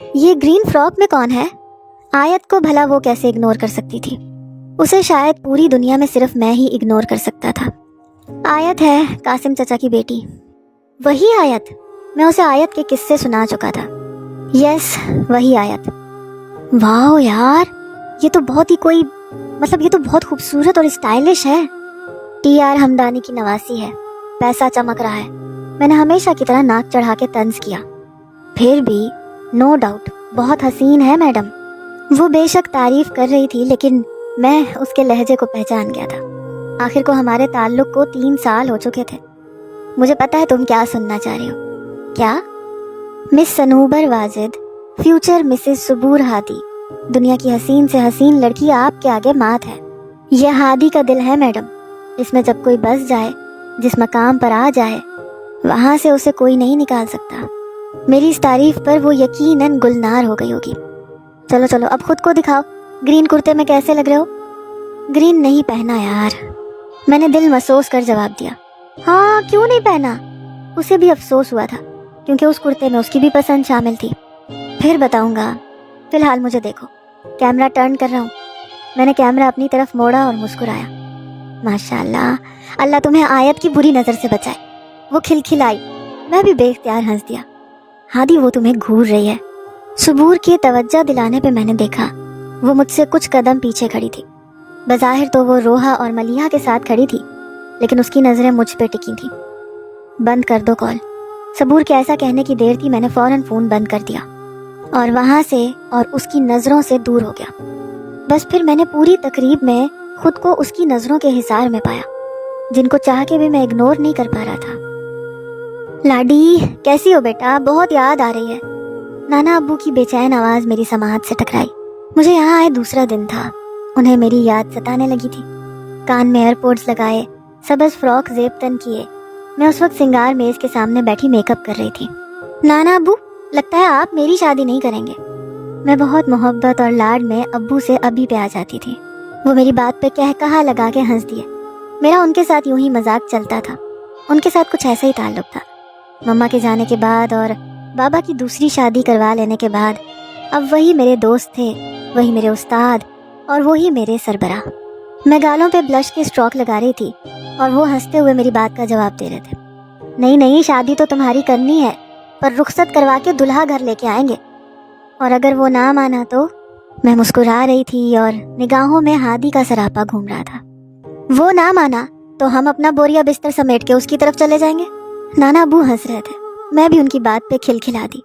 یہ green frock میں کون ہے؟ آیت کو بھلا وہ کیسے اگنور کر سکتی تھی؟ اسے شاید پوری دنیا میں صرف میں ہی اگنور کر سکتا تھا۔ آیت ہے قاسم چچا کی بیٹی، وہی آیت، میں اسے آیت کے قصے سنا چکا تھا۔ یس وہی آیت۔ واو یار، یہ تو بہت ہی یہ تو بہت خوبصورت اور اسٹائلش ہے۔ ٹی آر ہمدانی کی نواسی ہے، پیسہ چمک رہا ہے۔ میں نے ہمیشہ کی طرح ناک چڑھا کے طنز کیا۔ پھر بھی نو ڈاؤٹ بہت حسین ہے میڈم۔ وہ بے شک تعریف کر رہی تھی، لیکن میں اس کے لہجے کو پہچان گیا تھا۔ آخر کو ہمارے تعلق کو 3 سال ہو چکے تھے۔ مجھے پتا ہے تم کیا سننا چاہ رہے ہو۔ کیا؟ مس صنوبر واجد، فیوچر مسز صبور ہادی، دنیا کی حسین سے حسین لڑکی آپ کے آگے مات ہے۔ یہ ہادی کا دل ہے میڈم، اس میں جب کوئی بس جائے، جس مقام پر آ جائے، وہاں سے اسے کوئی نہیں نکال سکتا۔ میری اس تعریف پر وہ یقیناً گلنار ہو گئی ہوگی۔ چلو چلو اب خود کو دکھاؤ، گرین کرتے میں کیسے لگ رہے ہو؟ گرین نہیں پہنا یار، میں نے دل محسوس کر جواب دیا۔ ہاں کیوں نہیں پہنا؟ اسے بھی افسوس ہوا تھا، کیونکہ اس کرتے میں اس کی بھی پسند شامل تھی۔ پھر بتاؤں گا، فی الحال مجھے دیکھو، کیمرہ ٹرن کر رہا ہوں۔ میں نے کیمرہ اپنی طرف موڑا اور مسکرایا۔ ماشاء اللہ، اللہ تمہیں آیت کی بری نظر سے بچائے۔ وہ کھلکھلائی، میں بھی بے اختیار ہنس دیا۔ ہادی وہ تمہیں گھور رہی ہے۔ صبور کی توجہ دلانے پہ میں نے دیکھا وہ مجھ سے کچھ قدم پیچھے کھڑی تھی۔ بظاہر تو وہ روحا اور ملیحہ کے ساتھ کھڑی تھی، لیکن اس کی نظریں مجھ پہ ٹکی تھیں۔ بند کر دو کال۔ صبور کے ایسا کہنے کی دیر تھی، میں نے فوراً فون بند کر دیا اور وہاں سے اور اس کی نظروں سے دور ہو گیا۔ بس پھر میں نے پوری تقریب میں خود کو اس کی نظروں کے حصار میں پایا، جن کو چاہ کے بھی میں اگنور نہیں کر پا رہا تھا۔ لاڈی کیسی ہو بیٹا؟ بہت یاد آ رہی ہے۔ نانا ابو کی بے چین آواز میری سماعت سے ٹکرائی۔ مجھے یہاں آئے دوسرا دن تھا، انہیں میری یاد ستانے لگی تھی۔ کان میں ایئرپورٹس لگائے، سبز فراک زیب تن کیے، میں اس وقت سنگار میز کے سامنے بیٹھی میک اپ کر رہی تھی۔ نانا ابو، لگتا ہے آپ میری شادی نہیں کریں گے۔ میں بہت محبت اور لاڈ میں ابو سے ابھی پہ آ جاتی تھی۔ وہ میری بات پہ کہا لگا کے ہنس دیے۔ میرا ان کے ساتھ یوں ہی مذاق چلتا تھا، ان کے ساتھ کچھ ایسا ہی تعلق تھا۔ مما کے جانے کے بعد اور بابا کی دوسری شادی کروا لینے کے بعد اب وہی میرے دوست تھے، وہی میرے استاد اور وہی میرے سربراہ۔ میں گالوں پہ بلش کے اسٹروک لگا رہی تھی اور وہ ہنستے ہوئے میری بات کا جواب دے رہے تھے۔ نہیں شادی تو تمہاری کرنی ہے، پر رخصت کروا کے دلہا گھر لے کے آئیں گے، اور اگر وہ نہ مانا تو؟ میں مسکرا رہی تھی اور نگاہوں میں ہادی کا سراپا گھوم رہا تھا۔ وہ نہ مانا تو ہم اپنا بوریا بستر سمیٹ کے اس کی طرف چلے جائیں گے۔ نانا ابو ہنس رہے تھے، میں بھی ان کی بات پہ کھلکھلا دی۔